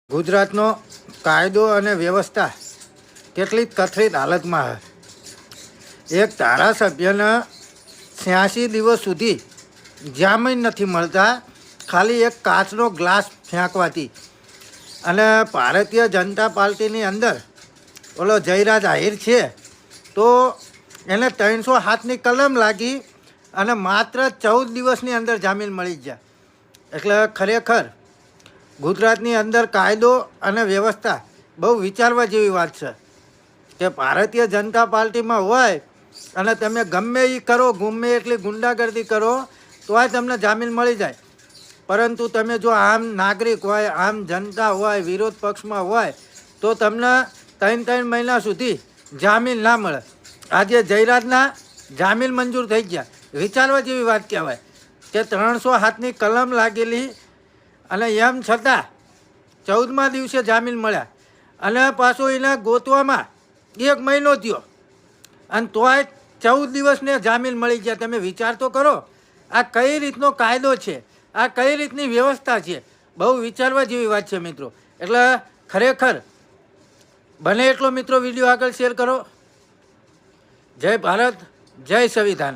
ગુજરાતનો કાયદો અને વ્યવસ્થા કેટલી કથળિત હાલતમાં છે। એક ધારાસભ્યને 86 દિવસ સુધી જામીન નથી મળતા, ખાલી એક કાચનો ગ્લાસ ફેંકવાથી। અને ભારતીય જનતા પાર્ટીની અંદર ઓલો જયરાજ આહિર છે, તો એને 307ની કલમ લાગી અને માત્ર 14 દિવસની અંદર જામીન મળી ગયા। એટલે ખરેખર ગુજરાતની અંદર કાયદો અને વ્યવસ્થા બહુ વિચારવા જેવી વાત છે કે ભારતીય જનતા પાર્ટીમાં હોય અને તમે ગમે એ કરો, ગમે એટલી ગુંડાગર્દી કરો તોય તમને જામીન મળી જાય, પરંતુ તમે જો આમ નાગરિક હોય, આમ જનતા હોય, વિરોધ પક્ષમાં હોય તો તમને 3 મહિના સુધી જામીન ના મળે। આજે જયરાજના જામીન મંજૂર થઈ ગયા, વિચારવા જેવી વાત કહેવાય કે 307ની કલમ લાગેલી અને એમ છતાં 14મા દિવસે જામીન મળ્યા અને પાછું એને ગોતવામાં 1 મહિનો થયો અને તોય 14 દિવસને જામીન મળી ગયા। તમે વિચાર તો કરો, આ કઈ રીતનો કાયદો છે, આ કઈ રીતની વ્યવસ્થા છે, બહુ વિચારવા જેવી વાત છે મિત્રો। એટલે ખરેખર બને એટલો મિત્રો વિડીયો આગળ શેર કરો। જય ભારત, જય સંવિધાન।